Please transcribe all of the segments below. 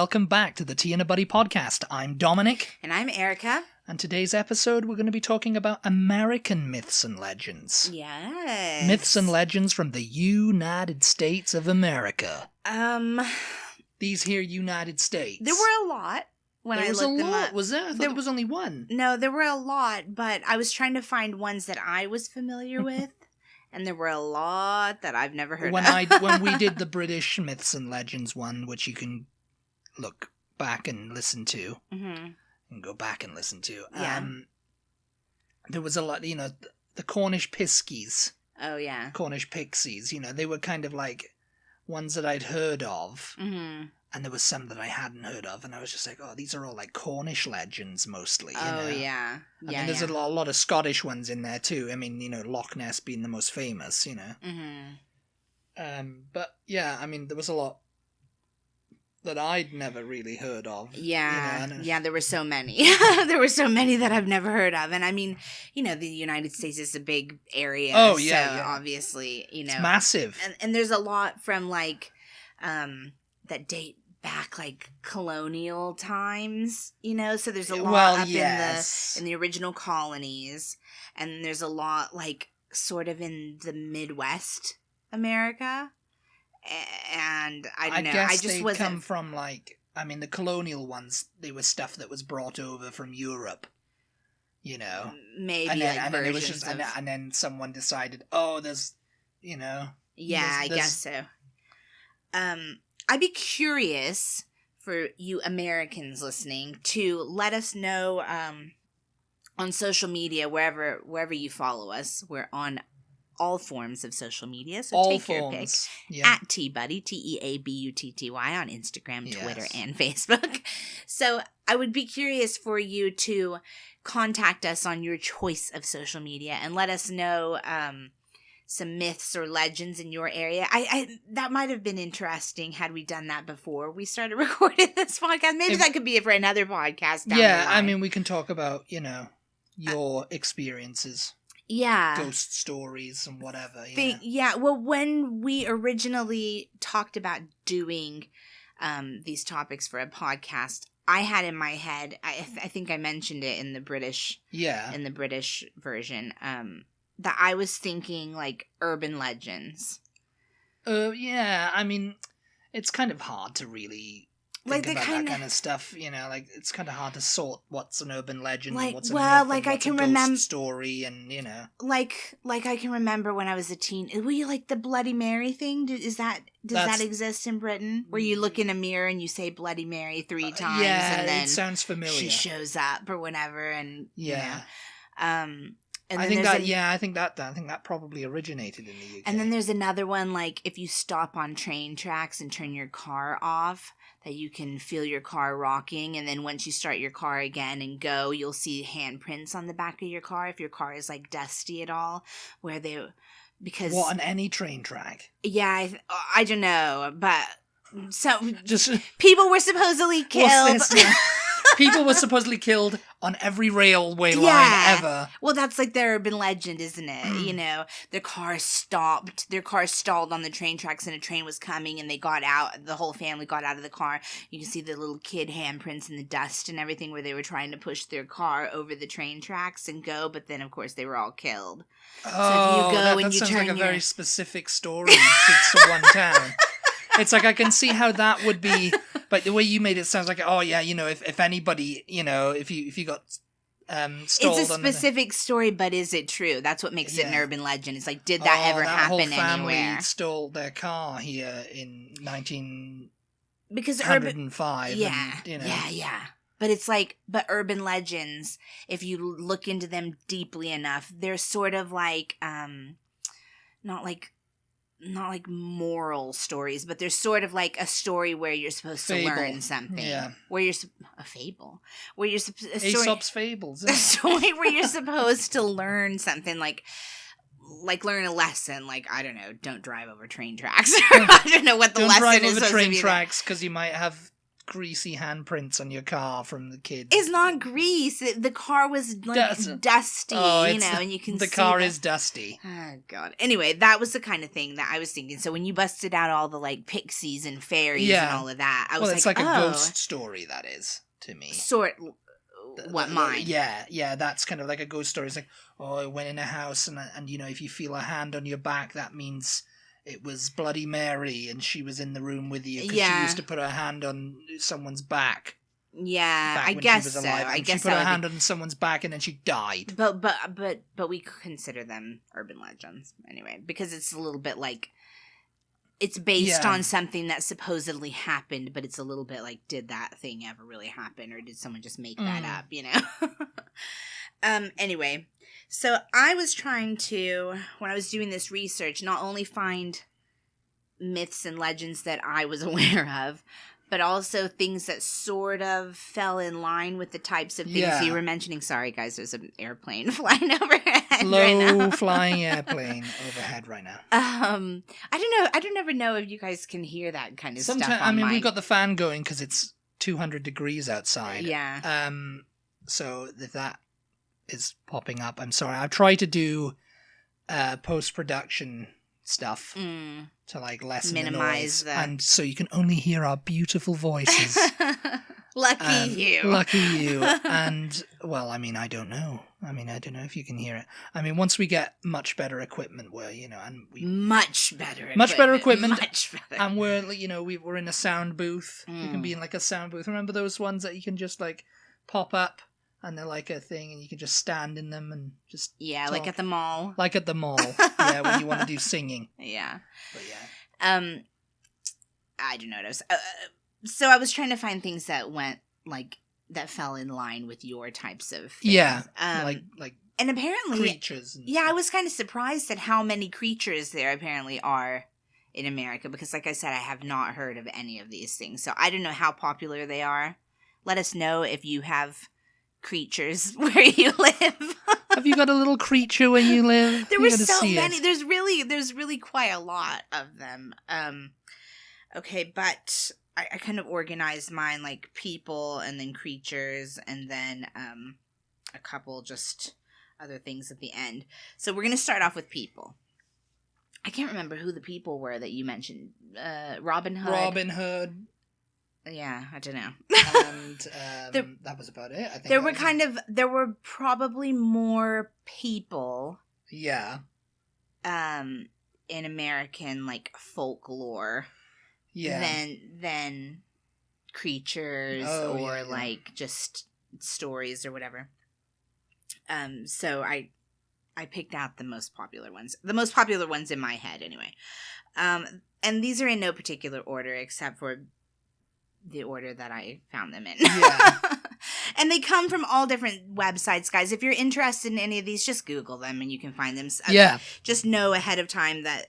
welcome back to the Tea and a Butty podcast. I'm Dominic. And I'm Erica. And today's episode, we're going to be talking about American myths and legends. Yes. Myths and legends from the United States of America. These here United States. There were a lot when I looked them up. There was a lot, was there? I thought there was only one. No, there were a lot, but I was trying to find ones that I was familiar with. And there were a lot that I've never heard of. When we did the British Myths and Legends one, which you can look back and listen to, and go back and listen to, there was a lot, the Cornish Piskies. Oh, yeah. Cornish Pixies, they were kind of like ones that I'd heard of. Mm-hmm. And there was some that I hadn't heard of, and I was just like, oh, these are all like Cornish legends mostly. Oh, yeah. I mean, there's a lot of Scottish ones in there too. I mean, Loch Ness being the most famous, But yeah, I mean, there was a lot that I'd never really heard of. Yeah, there were so many. There were so many that I've never heard of. And I mean, the United States is a big area. Oh, yeah. So obviously, It's massive. And there's a lot from like, that date back like colonial times, so there's a lot up in the original colonies, and there's a lot like sort of in the Midwest America, and I don't know. I guess they come from like, I mean, the colonial ones, they were stuff that was brought over from Europe, maybe and then, like and versions then and then someone decided, there's, I guess so. I'd be curious for you Americans listening to let us know on social media, wherever you follow us. We're on all forms of social media, so take your pick. At TButty, TEABUTTY on Instagram, Twitter, and Facebook. So I would be curious for you to contact us on your choice of social media and let us know some myths or legends in your area. I that might have been interesting had we done that before we started recording this podcast. Maybe that could be for another podcast down the line. I mean, we can talk about, your experiences. Yeah. Ghost stories and whatever. Well, when we originally talked about doing these topics for a podcast, I had in my head, I think I mentioned it in the British version, that I was thinking like urban legends. I mean, it's kind of hard to really think about that kind of stuff, like it's kind of hard to sort what's an urban legend and what's a myth and what's a ghost story, and like I can remember when I was a teen. Were you like the Bloody Mary thing? Does that exist in Britain? Where you look in a mirror and you say Bloody Mary 3 times, and then it sounds familiar. She shows up or whatever, and And I think that probably originated in the UK. And then there's another one, like if you stop on train tracks and turn your car off, that you can feel your car rocking, and then once you start your car again and go, you'll see handprints on the back of your car if your car is like dusty at all, on any train track? Yeah, I don't know, but so just people were supposedly killed. People were supposedly killed on every railway line ever. Well, that's like their urban legend, isn't it? Their car stalled on the train tracks and a train was coming and they got out. The whole family got out of the car. You can see the little kid handprints in the dust and everything where they were trying to push their car over the train tracks and go. But then, of course, they were all killed. Oh, so if you go that sounds like a very specific story to one town. It's like, I can see how that would be, but the way you made it sounds like, if anybody, if you got stalled. It's a specific story, but is it true? That's what makes it an urban legend. It's like, did that ever happen anywhere? That whole family stole their car here in 1905. Yeah. But it's like, urban legends, if you look into them deeply enough, they're sort of like, not like moral stories, but there's sort of like a story where you're supposed to learn something. Yeah. A fable. Where you're Aesop's fables. A story where you're supposed to learn something, like learn a lesson, like, I don't know, don't drive over train tracks. I don't know what the lesson is. Don't drive over train tracks because you might have greasy handprints on your car from the kids. It's not grease. The car was like dusty, and you can see the car is dusty. Oh, God. Anyway, that was the kind of thing that I was thinking. So when you busted out all the, like, pixies and fairies and all of that, I was it's like a ghost story, that is, to me. Mine? Yeah, that's kind of like a ghost story. It's like, I went in a house and if you feel a hand on your back, that means it was Bloody Mary and she was in the room with you because she used to put her hand on someone's back. Yeah, I guess so. I guess she put her hand on someone's back and then she died. But we consider them urban legends anyway, because it's a little bit like it's based on something that supposedly happened, but it's a little bit like, did that thing ever really happen, or did someone just make that up? Anyway, so I was trying to, when I was doing this research, not only find myths and legends that I was aware of, but also things that sort of fell in line with the types of things you were mentioning. Sorry, guys, there's an airplane flying overhead right now. Low flying airplane overhead right now. I don't know. I don't ever know if you guys can hear that kind of stuff. We've got the fan going because it's 200 degrees outside. Yeah. So if that is popping up, I'm sorry. I've tried to do post-production stuff to like lessen minimize the noise, and so you can only hear our beautiful voices. Lucky you. And well, I don't know. I don't know if you can hear it. Once we get much better equipment, where much better equipment, and we're in a sound booth. We can be in like a sound booth. Remember those ones that you can just like pop up? And they're like a thing, and you can just stand in them and just talk. Like at the mall. Like at the mall, yeah, when you want to do singing. Yeah. But yeah. I don't know what I was... so I was trying to find things that went, like, that fell in line with your types of things. Yeah, like and apparently... creatures. And stuff. I was kind of surprised at how many creatures there apparently are in America, because like I said, I have not heard of any of these things. So I don't know how popular they are. Let us know if you have creatures where you live. Have you got a little creature where you live? There were so many. There's really quite a lot of them. Okay, but I kind of organized mine like people and then creatures and then a couple just other things at the end. So we're gonna start off with people. I can't remember who the people were that you mentioned. Robin Hood. Yeah, I don't know. And that was about it. I think there were probably more people. Yeah. In American like folklore. Yeah. Than creatures like just stories or whatever. So I picked out the most popular ones. The most popular ones in my head anyway. And these are in no particular order except for the order that I found them in. Yeah. And they come from all different websites, guys. If you're interested in any of these, just Google them and you can find them. Yeah. Just know ahead of time that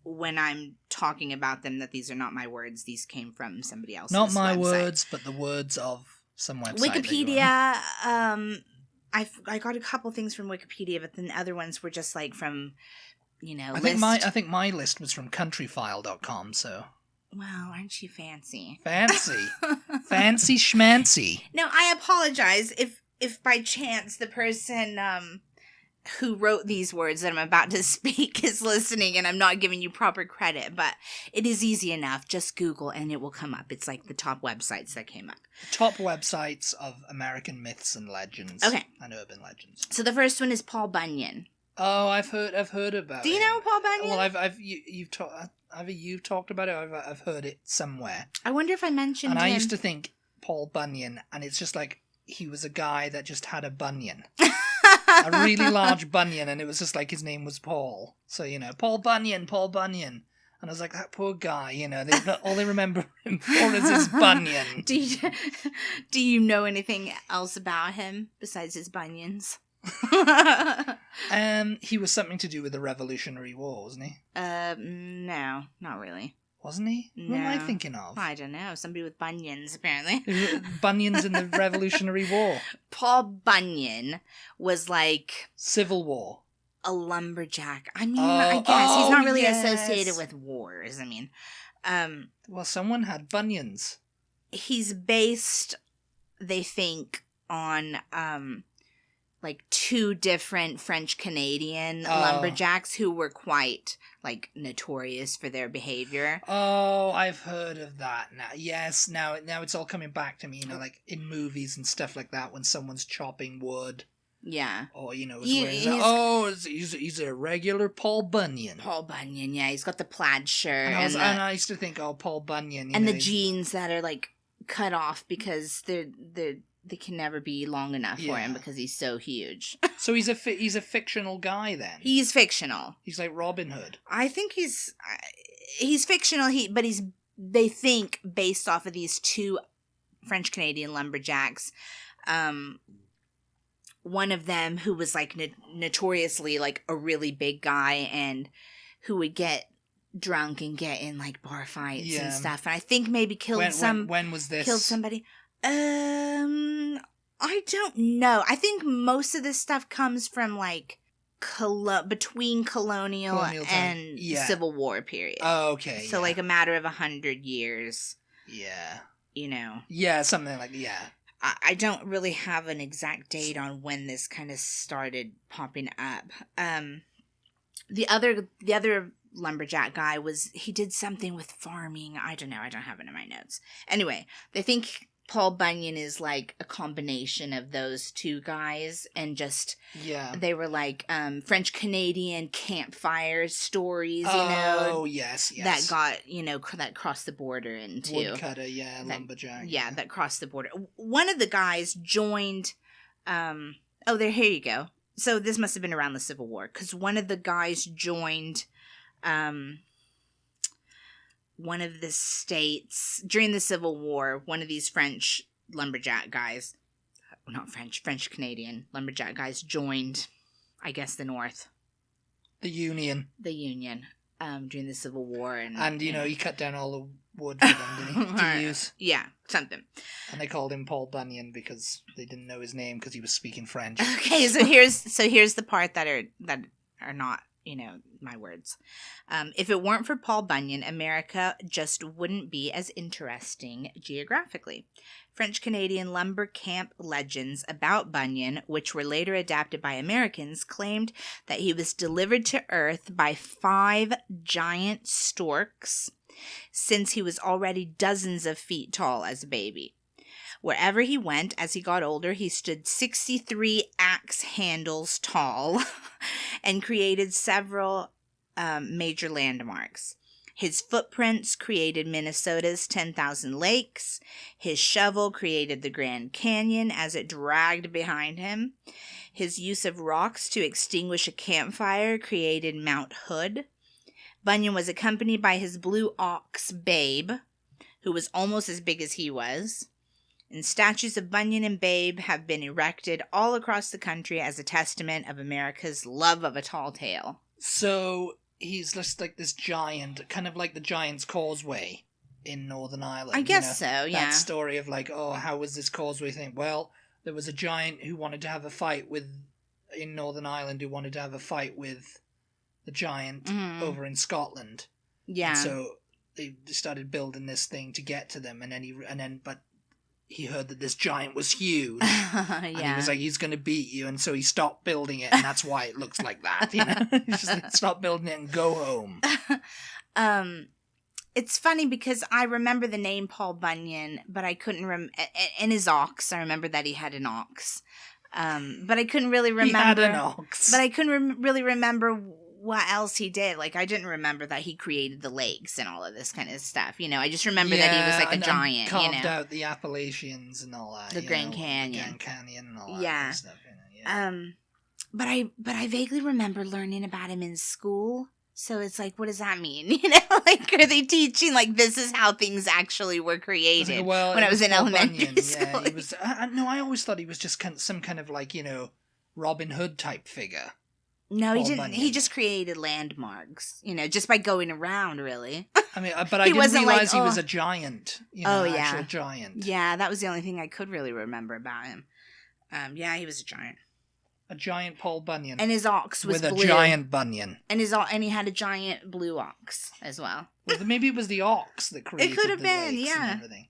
when I'm talking about them, that these are not my words. These came from somebody else's Not my website. words, but the words of some website. Wikipedia. I got a couple things from Wikipedia, but then other ones were just like from, I think my list was from countryfile.com, so... Wow, aren't you fancy? Fancy. Fancy schmancy. Now, I apologize if by chance the person who wrote these words that I'm about to speak is listening and I'm not giving you proper credit, but it is easy enough. Just Google and it will come up. It's like the top websites that came up. Top websites of American myths and legends. Okay. And urban legends. So the first one is Paul Bunyan. Oh, I've heard about it. Do you know Paul Bunyan? Well, you've talked about it. I've heard it somewhere. I wonder if I mentioned him. And I used to think Paul Bunyan, and it's just like he was a guy that just had a bunion, a really large bunion, and it was just like his name was Paul. So Paul Bunyan. And I was like, that poor guy. All they remember him for is his bunion. Do you know anything else about him besides his bunions? He was something to do with the Revolutionary War, wasn't he? No, not really. Wasn't he? No. Who am I thinking of? I don't know. Somebody with bunions, apparently. Bunions in the Revolutionary War. Paul Bunyan was like... Civil War. A lumberjack. I guess. He's not really associated with wars. Well, someone had bunions. he's based, they think, on like two different French Canadian lumberjacks who were quite like notorious for their behavior. Oh, I've heard of that now. Yes, now it's all coming back to me, like in movies and stuff like that when someone's chopping wood. Yeah. Or, he's a regular Paul Bunyan. Paul Bunyan, yeah. He's got the plaid shirt. And I used to think, Paul Bunyan. And the jeans that are like cut off because they can never be long enough for him because he's so huge. So he's a fictional guy then? He's fictional. He's like Robin Hood. I think he's fictional, but they think based off of these two French Canadian lumberjacks. One of them who was like notoriously like a really big guy and who would get drunk and get in like bar fights and stuff. And I think maybe killed when was this? Killed somebody. I don't know. I think most of this stuff comes from like between colonial and Civil War period. Oh, okay. So like a matter of 100 years. Yeah. Yeah, something like I don't really have an exact date on when this kind of started popping up. The other lumberjack guy he did something with farming. I don't know. I don't have it in my notes. Anyway, they think Paul Bunyan is like a combination of those two guys and just they were like French Canadian campfire stories, Oh, yes. That got, that crossed the border into woodcutter, lumberjack. Yeah, that crossed the border. One of the guys joined here you go. So this must have been around the Civil War cuz one of the guys joined one of the states during the Civil War. One of these French lumberjack guys, not French Canadian lumberjack guys joined, I guess, the North. The Union. During the Civil War. And he cut down all the wood for them, didn't he? To use. Yeah, something. And they called him Paul Bunyan because they didn't know his name because he was speaking French. Okay, so here's the part that are not, my words. If it weren't for Paul Bunyan, America just wouldn't be as interesting geographically. French Canadian lumber camp legends about Bunyan, which were later adapted by Americans, claimed that he was delivered to Earth by 5 giant storks since he was already dozens of feet tall as a baby. Wherever he went, as he got older, he stood 63 axe handles tall and created several major landmarks. His footprints created Minnesota's 10,000 lakes. His shovel created the Grand Canyon as it dragged behind him. His use of rocks to extinguish a campfire created Mount Hood. Bunyan was accompanied by his blue ox, Babe, who was almost as big as he was. And statues of Bunyan and Babe have been erected all across the country as a testament of America's love of a tall tale. So he's just like this giant, kind of like the Giant's Causeway in Northern Ireland. I guess so, yeah. That story of like, how was this causeway thing? Well, there was a giant who wanted to have a fight in Northern Ireland who wanted to have a fight with the giant over in Scotland. Yeah. And so they started building this thing to get to them, but he heard that this giant was huge. And he was like, he's going to beat you. And so he stopped building it. And that's why it looks like that. He's just like, stop building it and go home. It's funny because I remember the name Paul Bunyan, but I couldn't and his ox. I remember that he had an ox. But I couldn't really remember. He had an ox. But I couldn't really remember what else he did. Like, I didn't remember that he created the lakes and all of this kind of stuff. I just remember that he was like a giant. And carved out the Appalachians and all that. The Grand Canyon. The Grand Canyon and all that kind of stuff. But I vaguely remember learning about him in school. So it's like, what does that mean? Like, are they teaching like this is how things actually were created? When I was in elementary school. Yeah, he was. No, I always thought he was just some kind of like Robin Hood type figure. No, he didn't. Bunyan. He just created landmarks, just by going around, really. I mean, but I didn't realize he was a giant. Actual giant. Yeah, that was the only thing I could really remember about him. Yeah, he was a giant. A giant Paul Bunyan. And his ox was with blue. A giant bunion. And he had a giant blue ox as well. Well, maybe it was the ox that created it could have the been, lakes yeah. and everything.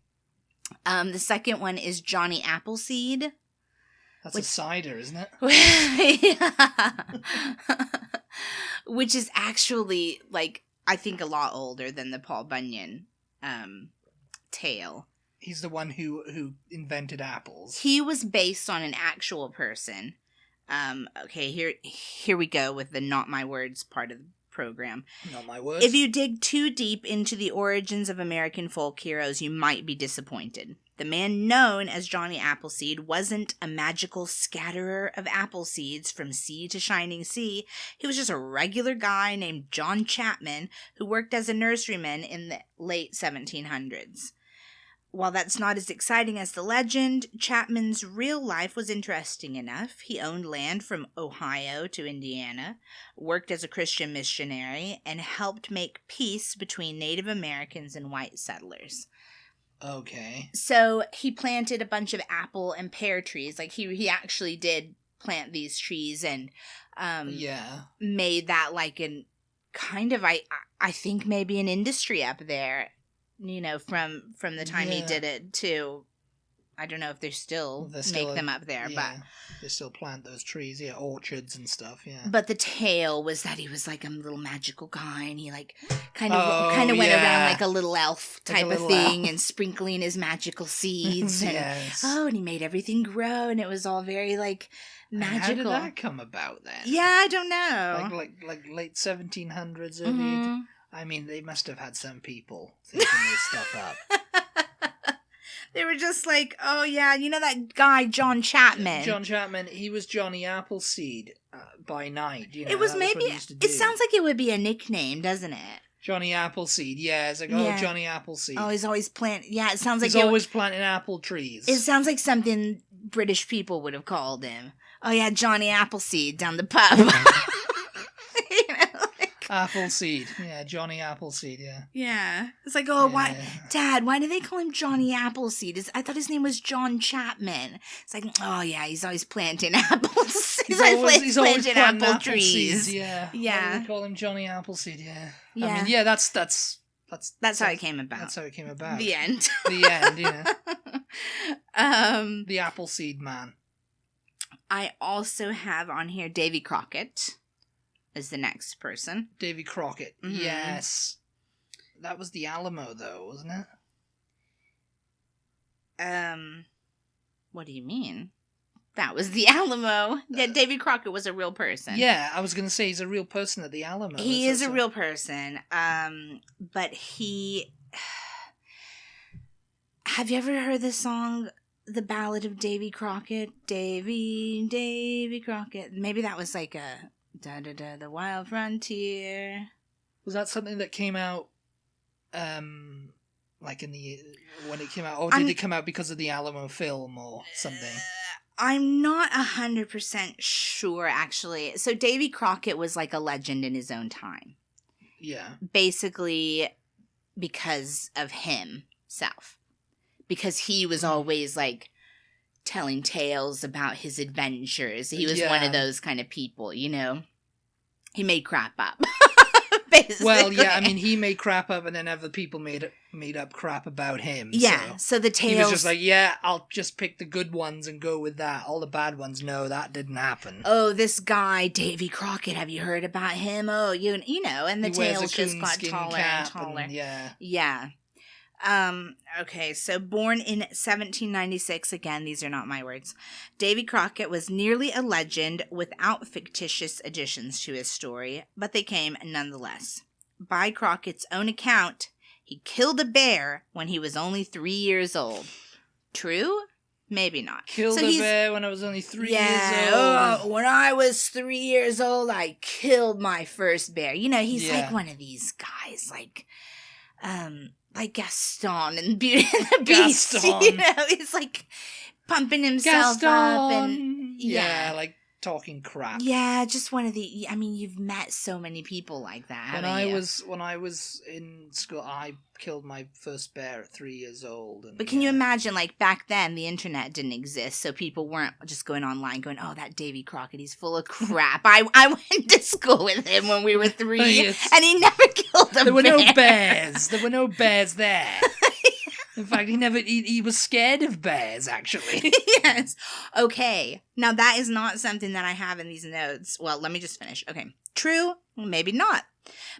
The second one is Johnny Appleseed. That's a cider, isn't it? Which is actually, like, I think a lot older than the Paul Bunyan tale. He's the one who invented apples. He was based on an actual person. Okay, here we go with the Not My Words part of the program. Not my words. If you dig too deep into the origins of American folk heroes, you might be disappointed. The man known as Johnny Appleseed wasn't a magical scatterer of apple seeds from sea to shining sea. He was just a regular guy named John Chapman who worked as a nurseryman in the late 1700s. While that's not as exciting as the legend, Chapman's real life was interesting enough. He owned land from Ohio to Indiana, worked as a Christian missionary, and helped make peace between Native Americans and white settlers. Okay. So he planted a bunch of apple and pear trees. Like he actually did plant these trees and made that like an kind of I think maybe an industry up there. You know, from the time he did it to, I don't know if they still make them up there, but they still plant those trees, orchards and stuff, But the tale was that he was like a little magical guy, and he like kind of went around like a little elf type of thing, and sprinkling his magical seeds, and and he made everything grow, and it was all very like magical. How did that come about then? Yeah, I don't know. Like late 1700s, early. I mean, they must have had some people thinking this stuff up. They were just like, oh yeah, you know that guy, John Chapman. John Chapman, he was Johnny Appleseed by night. You know, it was maybe, it sounds like it would be a nickname, doesn't it? Johnny Appleseed, it's like, Johnny Appleseed. Oh, he's always planting, it sounds like he's always planting apple trees. It sounds like something British people would have called him. Oh yeah, Johnny Appleseed down the pub. Appleseed. Johnny Appleseed, Yeah. It's like, why, Dad, why do they call him Johnny Appleseed? I thought his name was John Chapman. It's like, he's always planting apples. He's always planting apple trees. Yeah. Why do they call him Johnny Appleseed? Yeah. I mean, that's how it came about. That's how it came about. The end. The end, the Appleseed man. I also have on here Davy Crockett. Is the next person. Davy Crockett. Mm-hmm. Yes. That was the Alamo, though, wasn't it? What do you mean? That was the Alamo. Yeah, Davy Crockett was a real person. Yeah, I was going to say he's a real person at the Alamo. He is a real person. But he... Have you ever heard the song, The Ballad of Davy Crockett? Davy Crockett. Maybe that was like a... the Wild Frontier. Was that something that came out, like when it came out? Or did it come out because of the Alamo film or something? I'm not 100% sure, actually. So Davy Crockett was like a legend in his own time. Yeah. Basically because of himself. Because he was always like telling tales about his adventures. He was one of those kind of people, you know. He made crap up. Basically. Well, I mean, he made crap up, and then other people made up crap about him. Yeah, so the tales... He was just like, I'll just pick the good ones and go with that. All the bad ones, no, that didn't happen. Oh, this guy, Davy Crockett, have you heard about him? Oh, you know, and the tales just got taller and taller. Yeah. Okay, so born in 1796, again, these are not my words, Davy Crockett was nearly a legend without fictitious additions to his story, but they came nonetheless. By Crockett's own account, he killed a bear when he was only 3 years old. True? Maybe not. Killed a bear when I was only 3 years old. Oh, when I was 3 years old, I killed my first bear. You know, he's like one of these guys, like Gaston and Beauty and the Beast. Gaston. You know, he's like pumping himself up and like talking crap. Yeah, just one of the. I mean, you've met so many people like that. When I was in school, I killed my first bear at 3 years old. And, but can you imagine, like back then, the internet didn't exist, so people weren't just going online going, "Oh, that Davy Crockett, he's full of crap." I went to school with him when we were 3, and he never killed a bear. There were no bears. There were no bears there. In fact, he was scared of bears, actually. Yes. Okay. Now, that is not something that I have in these notes. Well, let me just finish. Okay. True, maybe not.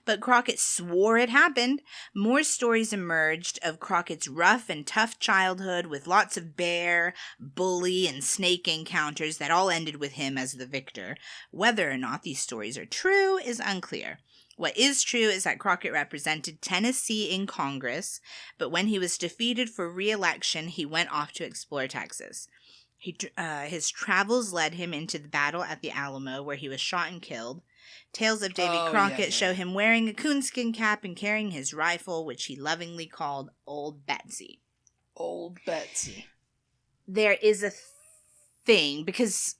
But Crockett swore it happened. More stories emerged of Crockett's rough and tough childhood with lots of bear, bully, and snake encounters that all ended with him as the victor. Whether or not these stories are true is unclear. What is true is that Crockett represented Tennessee in Congress, but when he was defeated for re-election, he went off to explore Texas. His travels led him into the battle at the Alamo, where he was shot and killed. Tales of Davy Crockett show him wearing a coonskin cap and carrying his rifle, which he lovingly called Old Betsy. Old Betsy. There is a thing, because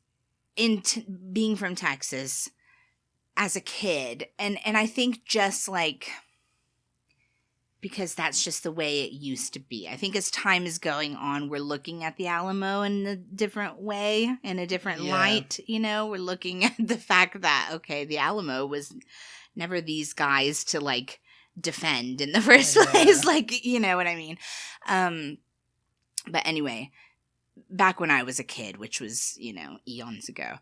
being from Texas as a kid, and I think just like, because that's just the way it used to be. I think as time is going on, we're looking at the Alamo in a different way, in a different light, you know? We're looking at the fact that, okay, the Alamo was never these guys to, like, defend in the first place. Like, you know what I mean? But anyway, back when I was a kid, which was, you know, eons ago,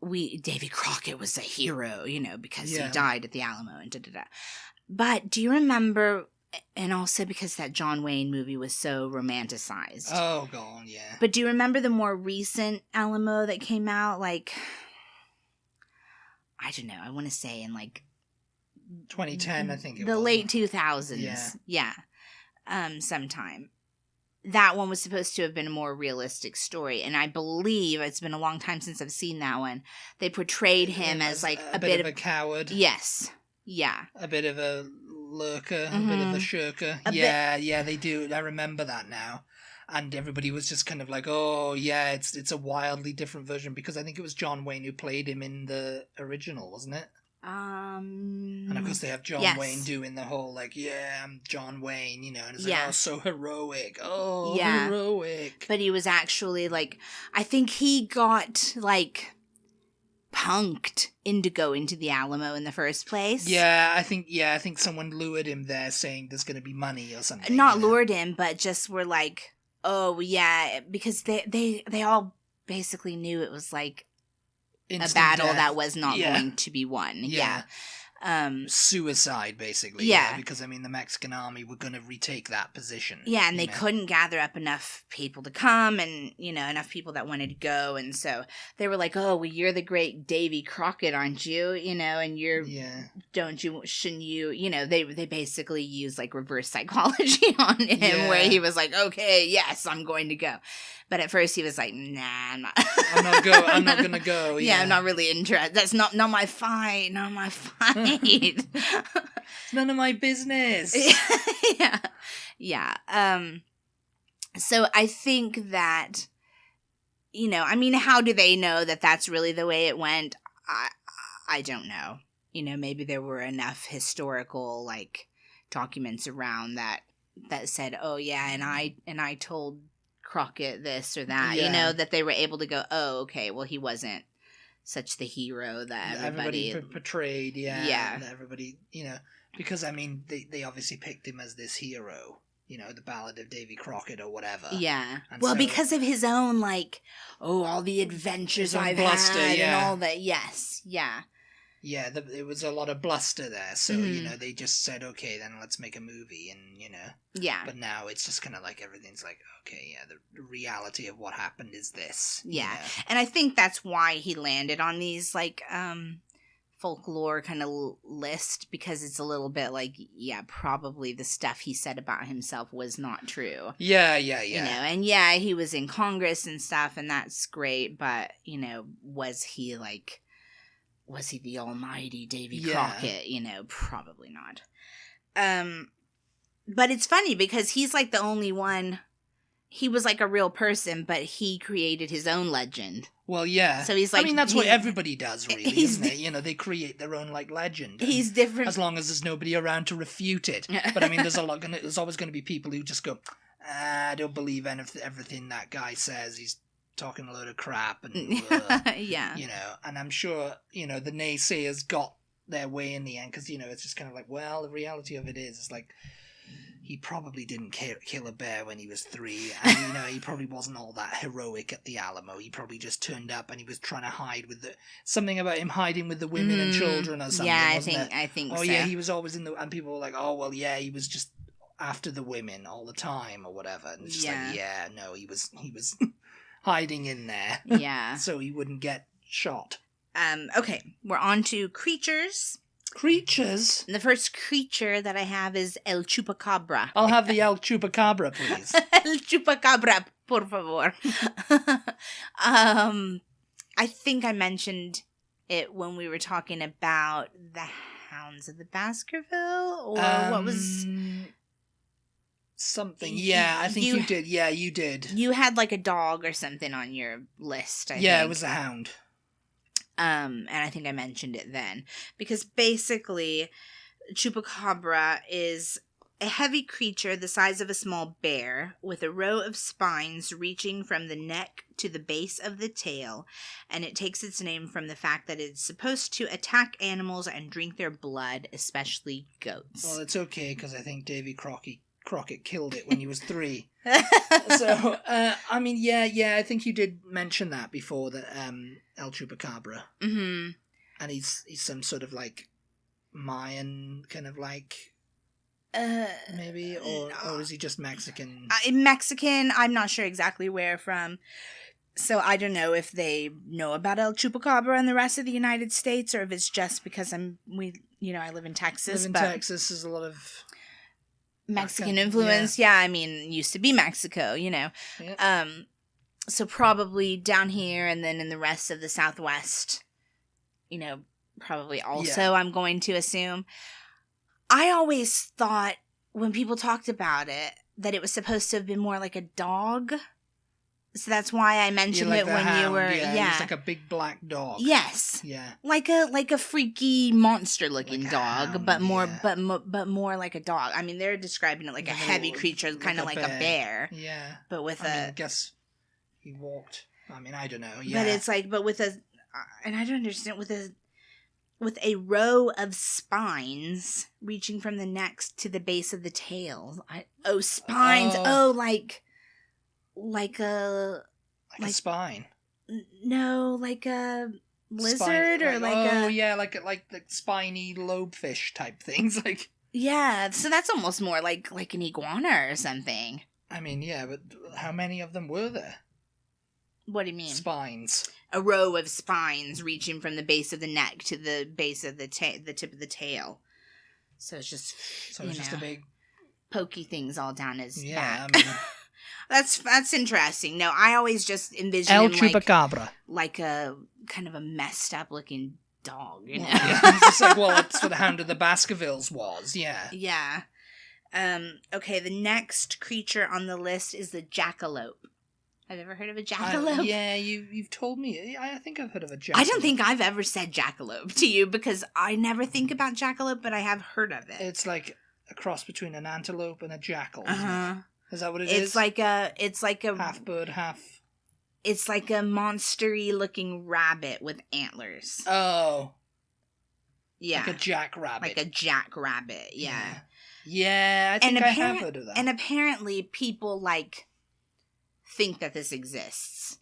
Davy Crockett was a hero, you know, because he died at the Alamo and da-da-da. But do you remember, and also because that John Wayne movie was so romanticized. Oh, God, yeah. But do you remember the more recent Alamo that came out? Like, I don't know, I want to say in like 2010, I think it was. The late 2000s. Yeah. Sometime. That one was supposed to have been a more realistic story. And I believe, it's been a long time since I've seen that one, they portrayed him as like a bit of a coward. Yes. Yeah. A bit of a lurker, a bit of a shirker. Yeah, they do. I remember that now. And everybody was just kind of like, oh, yeah, it's a wildly different version, because I think it was John Wayne who played him in the original, wasn't it? And of course they have John Wayne doing the whole, like, yeah, I'm John Wayne, you know, and it's like, oh, so heroic. Oh, heroic. But he was actually, like, I think he got, like, punked into going to the Alamo in the first place. Yeah, I think someone lured him there saying there's going to be money or something. Not lured him, but just were like, oh, yeah, because they all basically knew it was, like, instant a battle death. That was not going to be won. Yeah. Suicide, basically. Yeah. Because, I mean, the Mexican army were going to retake that position. Yeah, and they couldn't gather up enough people to come and, you know, enough people that wanted to go. And so they were like, oh, well, you're the great Davy Crockett, aren't you? You know, and you're, shouldn't you, you know, they basically used, like, reverse psychology on him where he was like, okay, yes, I'm going to go. But at first he was like, nah, I'm not. I'm not going to go. Yeah, I'm not really interested. That's not my fight. Not my fight. It's none of my business. Yeah. So I think that, you know, I mean, how do they know that that's really the way it went? I don't know. You know, maybe there were enough historical, like, documents around that said, oh, yeah, and I told Crockett this or that, you know, that they were able to go, oh, okay, well, he wasn't such the hero that everybody portrayed. Everybody, you know, because I mean they obviously picked him as this hero, you know, the Ballad of Davy Crockett or whatever. And well, because of his own, like, oh, all the adventures I've had and all that. It was a lot of bluster there, so you know, they just said, okay, then let's make a movie, and you know, but now it's just kind of like everything's like, okay, the reality of what happened is this. You know? And I think that's why he landed on these, like, folklore kind of list, because it's a little bit like, probably the stuff he said about himself was not true. You know, and he was in Congress and stuff, and that's great, but, you know, was he the almighty Davy Crockett? You know, probably not. But it's funny because he's like the only one. He was like a real person, but he created his own legend. Well, yeah. So he's like, I mean, that's what everybody does, really, isn't it? You know, they create their own, like, legend. He's different. As long as there's nobody around to refute it. But, I mean, there's always going to be people who just go, I don't believe everything that guy says. He's talking a load of crap. And, you know, and I'm sure, you know, the naysayers got their way in the end, because, you know, it's just kind of like, well, the reality of it is, it's like, he probably didn't kill a bear when he was 3, and he probably wasn't all that heroic at the Alamo. He probably just turned up and he was trying to hide with something about him hiding with the women and children or something. Yeah, I think. Oh so. yeah, he was always and people were like, oh well, yeah, he was just after the women all the time or whatever. And it's just no, he was hiding in there. Yeah, so he wouldn't get shot. Okay, we're on to creatures. Creatures? And the first creature that I have is El Chupacabra. I'll have the El Chupacabra, please. El Chupacabra, por favor. I think I mentioned it when we were talking about the Hounds of the Baskerville, or what was... Something. Yeah, I think you did. Yeah, you did. You had like a dog or something on your list, I think. Yeah, it was a hound. And I think I mentioned it then. Because basically, Chupacabra is a heavy creature the size of a small bear with a row of spines reaching from the neck to the base of the tail. And it takes its name from the fact that it's supposed to attack animals and drink their blood, especially goats. Well, it's okay, because I think Davy Crockett killed it when he was 3. So, I mean, yeah, I think you did mention that before, that El Chupacabra. Mm-hmm. And he's some sort of, like, Mayan kind of, like, maybe? Or is he just Mexican? Mexican, I'm not sure exactly where from. So I don't know if they know about El Chupacabra in the rest of the United States, or if it's just because I live in Texas. Texas, there's a lot of... Mexican influence, yeah. I mean, used to be Mexico, Yeah. So probably down here, and then in the rest of the Southwest, probably also, yeah. I'm going to assume. I always thought when people talked about it that it was supposed to have been more like a dog. So that's why I mentioned it when hound, you were, yeah. It's like a big black dog. Yes. Yeah. Like a freaky monster looking like dog, hound, but more like a dog. I mean, they're describing it like a heavy creature, kind of like a bear. Yeah. But with I guess he walked. I mean, I don't know. Yeah. But it's like, and I don't understand, with a row of spines reaching from the neck to the base of the tail. Spines. Like a spine. No, like a lizard or like spiny lobefish type things. Like, yeah, so that's almost more like an iguana or something. I mean, yeah, but how many of them were there? What do you mean? Spines. A row of spines reaching from the base of the neck to the base of the tip of the tail. So it's just a big pokey things all down his back. Yeah, I mean. That's interesting. No, I always just envision El him Chupacabra. like a kind of a messed up looking dog, Yeah, it's just like, that's what the Hound of the Baskervilles was, yeah. Yeah. Okay, the next creature on the list is the jackalope. Have you ever heard of a jackalope? Yeah, you've told me. I think I've heard of a jackalope. I don't think I've ever said jackalope to you, because I never think about jackalope, but I have heard of it. It's like a cross between an antelope and a jackal. Uh-huh. Is that what it is? It's like a half bird, half. It's like a monstery looking rabbit with antlers. Oh. Yeah. Like a jackrabbit. Like a jackrabbit, yeah. Yeah, I think I have heard of that. And apparently people think that this exists.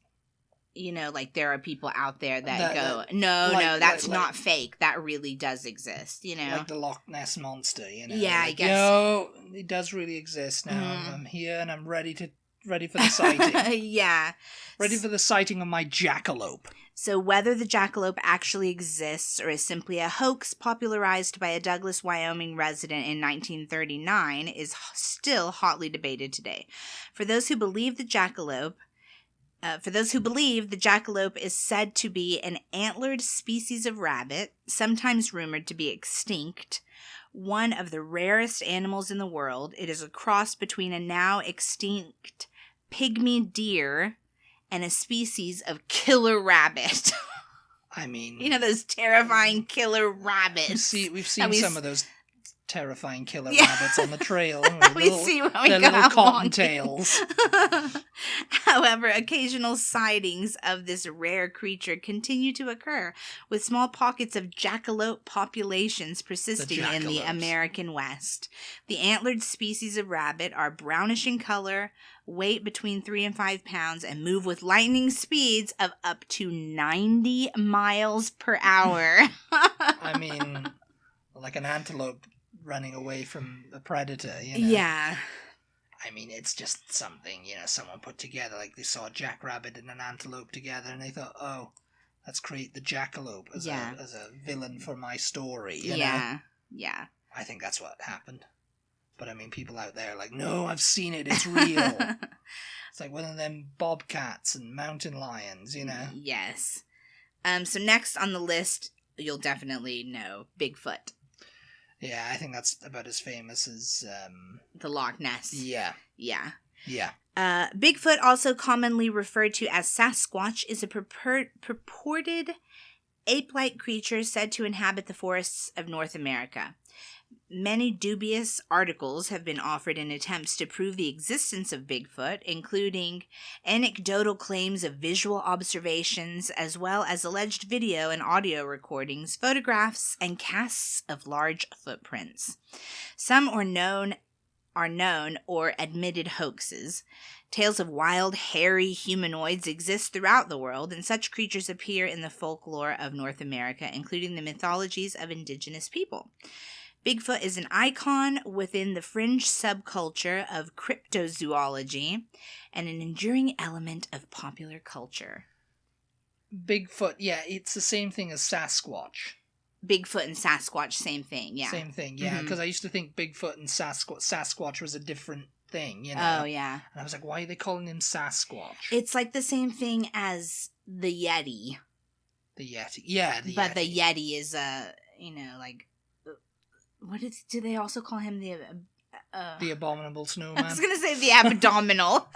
Like there are people out there that go, no, that's not fake. That really does exist, Like the Loch Ness Monster, Yeah, I guess. It does really exist now. Mm-hmm. I'm here and I'm ready for the sighting. Yeah. Ready for the sighting of my jackalope. So whether the jackalope actually exists or is simply a hoax popularized by a Douglas, Wyoming resident in 1939 is still hotly debated today. For those who believe the jackalope is said to be an antlered species of rabbit, sometimes rumored to be extinct, one of the rarest animals in the world. It is a cross between a now extinct pygmy deer and a species of killer rabbit. I mean... those terrifying killer rabbits. We've seen some of those terrifying killer Yeah. rabbits on the trail. We see when we their go little out cottontails. However, occasional sightings of this rare creature continue to occur, with small pockets of jackalope populations persisting in the American West. The antlered species of rabbit are brownish in color, weight between 3 and 5 pounds, and move with lightning speeds of up to 90 miles per hour. I mean, like an antelope running away from a predator, you know? Yeah. I mean, it's just something, someone put together. Like, they saw a jackrabbit and an antelope together, and they thought, oh, let's create the jackalope as a villain for my story, you know? Yeah. I think that's what happened. But, I mean, people out there are like, no, I've seen it, it's real. It's like one of them bobcats and mountain lions, you know? Yes. So next on the list, you'll definitely know Bigfoot. Yeah, I think that's about as famous as... the Loch Ness. Yeah. Bigfoot, also commonly referred to as Sasquatch, is a purported ape-like creature said to inhabit the forests of North America. Many dubious articles have been offered in attempts to prove the existence of Bigfoot, including anecdotal claims of visual observations, as well as alleged video and audio recordings, photographs, and casts of large footprints. Some are known or admitted hoaxes. Tales of wild, hairy humanoids exist throughout the world, and such creatures appear in the folklore of North America, including the mythologies of indigenous people. Bigfoot is an icon within the fringe subculture of cryptozoology and an enduring element of popular culture. Bigfoot, yeah, it's the same thing as Sasquatch. Bigfoot and Sasquatch, same thing, yeah. Same thing, yeah, because I used to think Bigfoot and Sasquatch was a different thing, you know? Oh, yeah. And I was like, why are they calling him Sasquatch? It's like the same thing as the Yeti. The Yeti, yeah, the Yeti. But the Yeti is, like... do they also call him the abominable snowman? I was going to say the abdominal.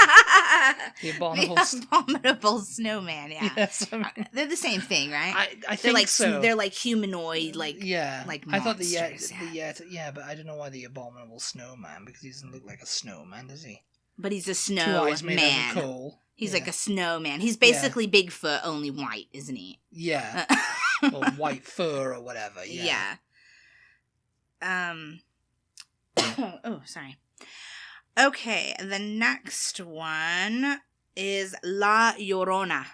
The abominable... The abominable snowman, yeah. Yes, they're the same thing, right? I think like, so. They're like humanoid, like monsters, I thought the Yeti, yeah, but I don't know why the abominable snowman, because he doesn't look like a snowman, does he? But he's a 2 eyes made out of coal. He's like a snowman. He's basically Bigfoot, only white, isn't he? Yeah. Or white fur or whatever, yeah. Oh, sorry. Okay, the next one is La Llorona.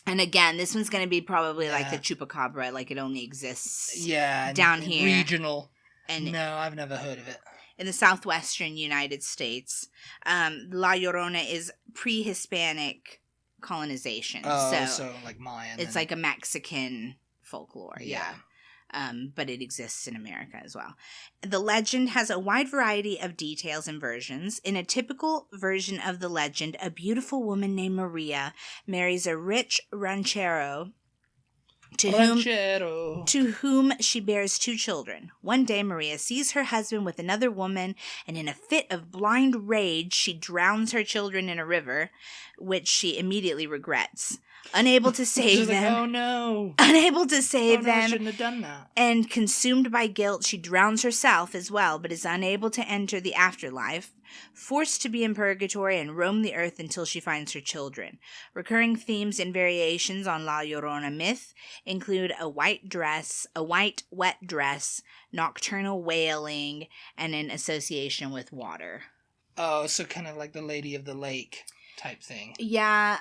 And again, this one's going to be probably like the chupacabra, like it only exists down here. Regional. And no, I've never heard of it. In the southwestern United States. La Llorona is pre-Hispanic colonization. Oh, so like Mayan. It's like a Mexican folklore, yeah. But it exists in America as well. The legend has a wide variety of details and versions. In a typical version of the legend, a beautiful woman named Maria marries a rich ranchero to whom she bears 2 children. One day, Maria sees her husband with another woman, and in a fit of blind rage, she drowns her children in a river, which she immediately regrets. Unable to save them. Like, oh no. Unable to save them. I shouldn't have done that. And consumed by guilt, she drowns herself as well, but is unable to enter the afterlife, forced to be in purgatory and roam the earth until she finds her children. Recurring themes and variations on La Llorona myth include a white wet dress, nocturnal wailing, and an association with water. Oh, so kind of like the Lady of the Lake type thing. Yeah,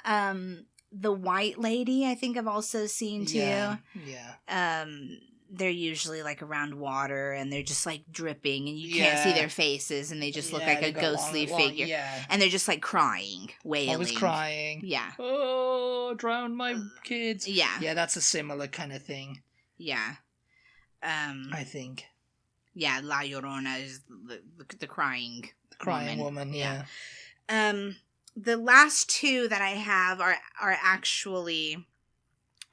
the white lady, I think I've also seen too. Yeah. They're usually like around water and they're just like dripping and you can't see their faces and they just look like a ghostly figure. Yeah. And they're just like crying, wailing. Always crying. Yeah. Oh, drowned my kids. Yeah. Yeah, that's a similar kind of thing. Yeah. I think. Yeah, La Llorona is the crying woman, yeah. The last 2 that I have are actually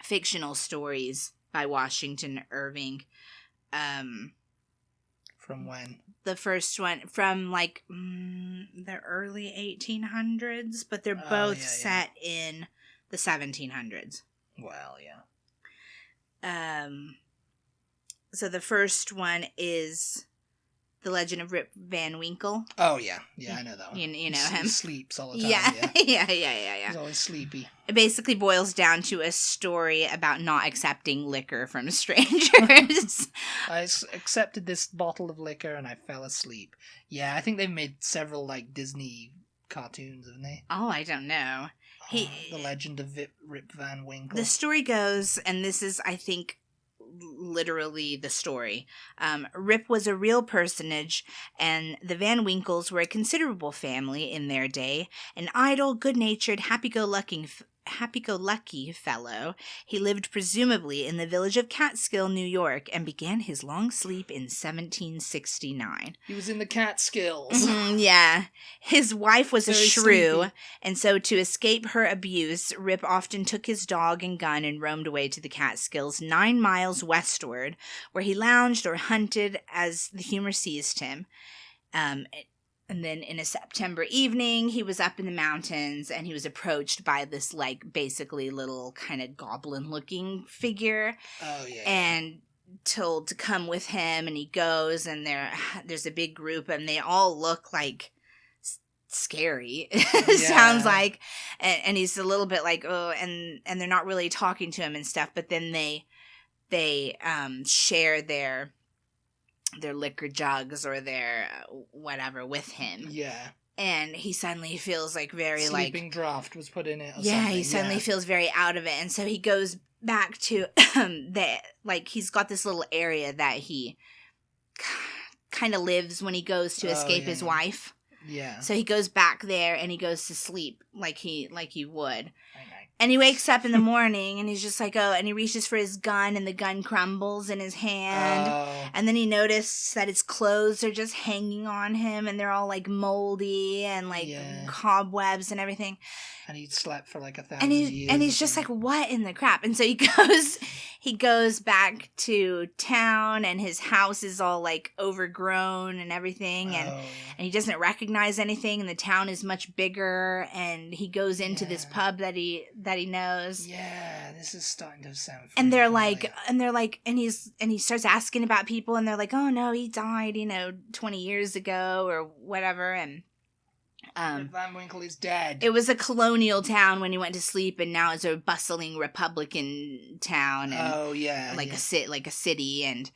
fictional stories by Washington Irving. From when? The first one from like the early 1800s, but they're both set in the 1700s. Well, yeah. So the first one is The Legend of Rip Van Winkle. Oh, yeah. Yeah, I know that one. You know him. He sleeps all the time, yeah. Yeah. He's always sleepy. It basically boils down to a story about not accepting liquor from strangers. I accepted this bottle of liquor and I fell asleep. Yeah, I think they've made several, like, Disney cartoons, haven't they? Oh, I don't know. The Legend of Rip Van Winkle. The story goes, and this is, I think, literally the story. Rip was a real personage, and the Van Winkles were a considerable family in their day. An idle, good-natured, happy-go-lucky fellow. He lived presumably in the village of Catskill, New York, and began his long sleep in 1769. He was in the Catskills. Yeah. His wife was Very a shrew, sleepy. and so to escape her abuse, Rip often took his dog and gun and roamed away to the Catskills, 9 miles westward, where he lounged or hunted as the humor seized him. And then in a September evening, he was up in the mountains and he was approached by this, like, basically little kind of goblin-looking figure. Oh, yeah. And told to come with him, and he goes, and there's a big group, and they all look like scary. Sounds like. And he's a little bit like, oh, and they're not really talking to him and stuff, but then they share their liquor jugs or their whatever with him. Yeah. And he suddenly feels like very sleeping draft was put in it or yeah, something. he suddenly feels very out of it. And so he goes back to he's got this little area that he kind of lives when he goes to escape his wife. Yeah. So he goes back there and he goes to sleep like he would. I know. And he wakes up in the morning and he's just like, oh, and he reaches for his gun and the gun crumbles in his hand. Oh. And then he noticed that his clothes are just hanging on him and they're all like moldy and like cobwebs and everything. And he'd slept for like 1,000 years. And he's just like, what in the crap? And so he goes back to town and his house is all like overgrown and everything. And he doesn't recognize anything. And the town is much bigger. And he goes into this pub that he knows. Yeah, this is starting to sound. And they're like, and he starts asking about people. And they're like, oh no, he died, 20 years ago or whatever. And Van Winkle is dead. It was a colonial town when he went to sleep, and now it's a bustling Republican town. And a city. And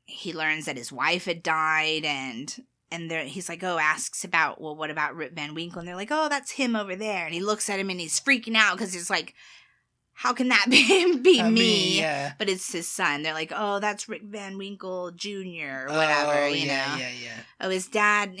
he learns that his wife had died, and he's like, asks about, well, what about Rip Van Winkle? And they're like, oh, that's him over there. And he looks at him and he's freaking out because he's like, how can that be me? Yeah. But it's his son. They're like, oh, that's Rick Van Winkle Jr. or whatever, you know. Yeah. Oh, his dad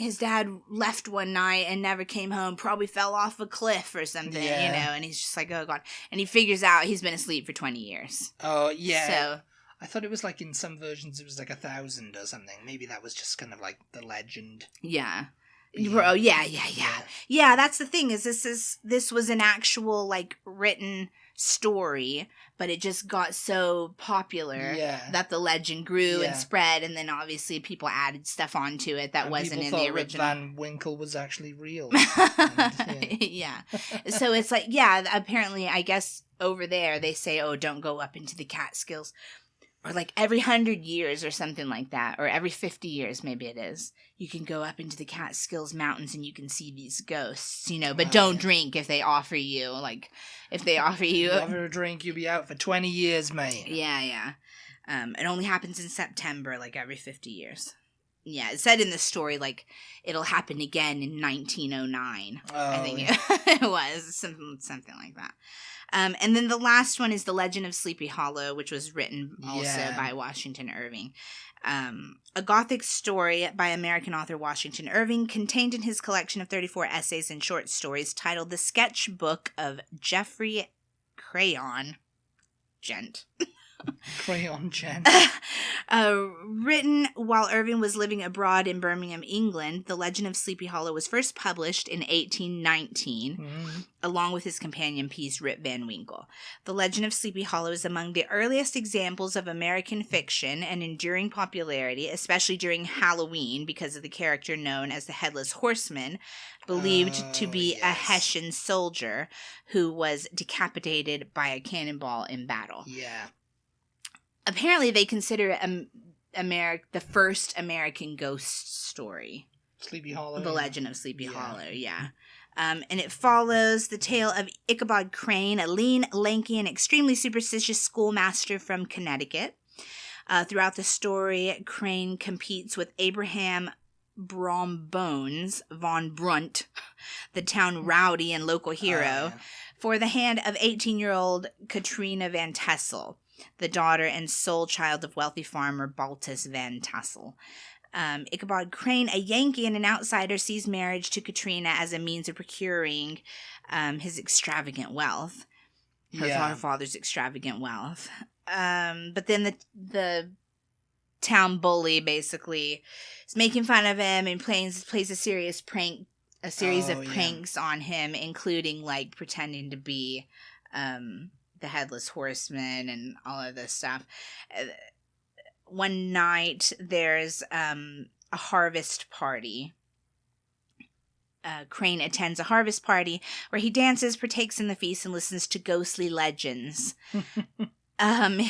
left one night and never came home, probably fell off a cliff or something, and he's just like, oh, God. And he figures out he's been asleep for 20 years. Oh, yeah. So I thought it was like in some versions it was like 1,000 or something. Maybe that was just kind of like the legend. Yeah. Oh, yeah. Yeah, that's the thing is this was an actual like written story, but it just got so popular that the legend grew and spread, and then obviously people added stuff onto it that wasn't in the original. Rip Van Winkle was actually real. Yeah. So it's like, apparently, I guess over there they say, oh, don't go up into the Catskills. Or like every 100 years or something like that, or every 50 years maybe it is, you can go up into the Catskills Mountains and you can see these ghosts, but don't drink if they offer you, if they offer you a drink, you'll be out for 20 years, mate. Yeah. It only happens in September, like every 50 years. Yeah, it said in the story, like, it'll happen again in 1909. I think it was, something like that. And then the last one is The Legend of Sleepy Hollow, which was written also by Washington Irving. A Gothic story by American author Washington Irving, contained in his collection of 34 essays and short stories titled The Sketchbook of Geoffrey Crayon Gent. Crayon Gent. Written while Irving was living abroad in Birmingham, England, The Legend of Sleepy Hollow was first published in 1819, along with his companion piece, Rip Van Winkle. The Legend of Sleepy Hollow is among the earliest examples of American fiction and enduring popularity, especially during Halloween, because of the character known as the Headless Horseman, believed to be a Hessian soldier who was decapitated by a cannonball in battle. Yeah. Apparently, they consider it the first American ghost story. Sleepy Hollow. The Legend of Sleepy Hollow, yeah. And it follows the tale of Ichabod Crane, a lean, lanky, and extremely superstitious schoolmaster from Connecticut. Throughout the story, Crane competes with Abraham Brombones Von Brunt, the town rowdy and local hero, for the hand of 18-year-old Katrina Van Tassel, the daughter and sole child of wealthy farmer Baltus Van Tassel. Ichabod Crane, a Yankee and an outsider, sees marriage to Katrina as a means of procuring his extravagant wealth. Her father's extravagant wealth. But then the town bully basically is making fun of him and plays a series of pranks on him, including like pretending to be the Headless Horseman and all of this stuff. One night, there's a harvest party. Crane attends a harvest party where he dances, partakes in the feast, and listens to ghostly legends. And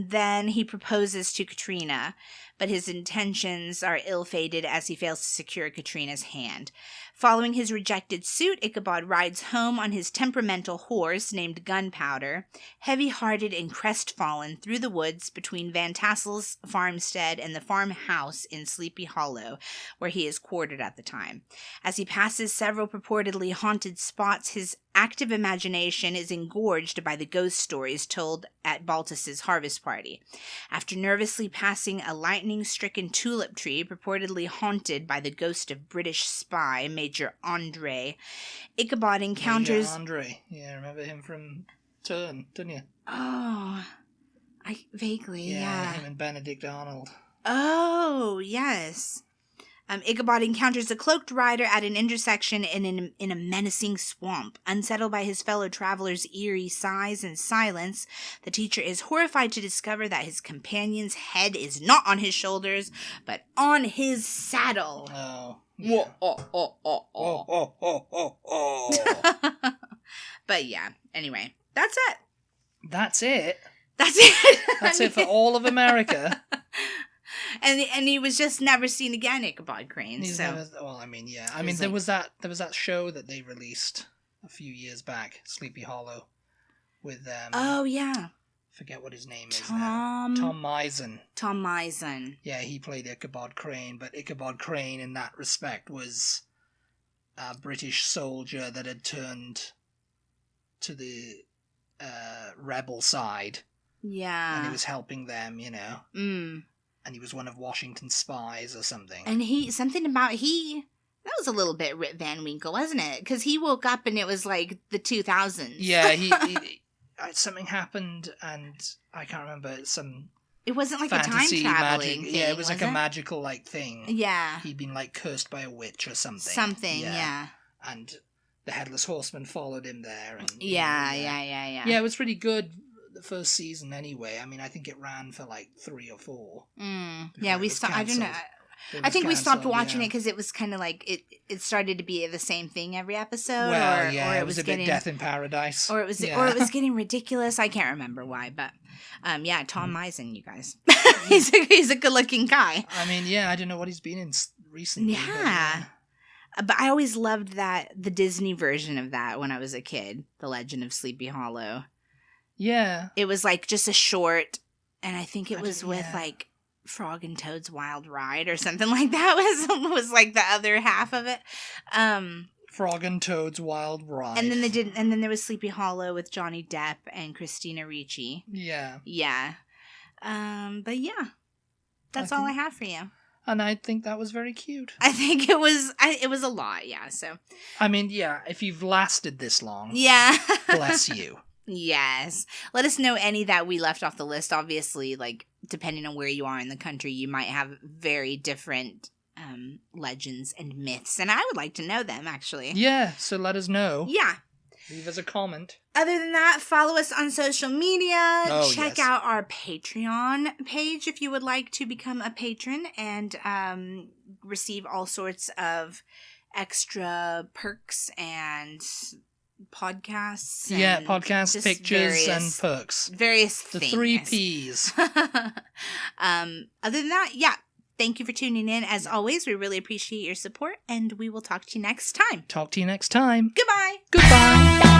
then he proposes to Katrina, but his intentions are ill-fated as he fails to secure Katrina's hand. Following his rejected suit, Ichabod rides home on his temperamental horse named Gunpowder, heavy-hearted and crestfallen through the woods between Van Tassel's farmstead and the farmhouse in Sleepy Hollow, where he is quartered at the time. As he passes several purportedly haunted spots, his active imagination is engorged by the ghost stories told at Baltus's harvest party. After nervously passing a lightning-stricken tulip tree purportedly haunted by the ghost of British spy Major Andre, Ichabod encounters... Major Andre. Yeah, remember him from Turn, didn't you? Oh, I vaguely, yeah. Him and Benedict Arnold. Oh, yes. Ichabod encounters a cloaked rider at an intersection in a menacing swamp. Unsettled by his fellow travelers' eerie sighs and silence, the teacher is horrified to discover that his companion's head is not on his shoulders, but on his saddle. Oh. Yeah. But yeah, anyway, that's it. That's it? That's it. That's it for all of America. And he was just never seen again, Ichabod Crane. There was that show that they released a few years back, Sleepy Hollow, with forget what his name is now. Tom Mison. Tom Mison. Yeah, he played Ichabod Crane, but Ichabod Crane in that respect was a British soldier that had turned to the rebel side. Yeah. And he was helping them, you know. And he was one of Washington's spies or something. And that was a little bit Rip Van Winkle, wasn't it? Because he woke up and it was like the 2000s. Yeah, he something happened and I can't remember, it wasn't like fantasy, a time traveling magic. Yeah, it was like a magical like thing. Yeah. He'd been like cursed by a witch or something. Yeah. And the Headless Horseman followed him there. And Yeah, it was pretty good. The first season anyway. I mean, I think it ran for like 3 or 4. Yeah, we stopped. I don't know. I think we stopped watching it because it was kind of like it started to be the same thing every episode. Or it was a bit Death in Paradise. Or it was getting ridiculous. I can't remember why, but Tom Mison, you guys, he's a good looking guy. I mean, I don't know what he's been in recently. Yeah. But I always loved the Disney version of that when I was a kid, The Legend of Sleepy Hollow. Yeah. It was like just a short, and I think it was with like Frog and Toad's Wild Ride or something like that was like the other half of it. Frog and Toad's Wild Ride. And then there was Sleepy Hollow with Johnny Depp and Christina Ricci. Yeah. Yeah. But yeah. That's all I have for you. And I think that was very cute. I think it was a lot, yeah. So I mean, if you've lasted this long. Yeah. Bless you. Yes. Let us know any that we left off the list. Obviously, like, depending on where you are in the country, you might have very different legends and myths. And I would like to know them, actually. Yeah, so let us know. Yeah. Leave us a comment. Other than that, follow us on social media. Check out our Patreon page if you would like to become a patron and receive all sorts of extra perks and podcasts. Yeah, podcasts, pictures, and perks. Various the things. 3 Ps. Other than that, yeah. Thank you for tuning in. As always, we really appreciate your support, and we will talk to you next time. Talk to you next time. Goodbye. Goodbye.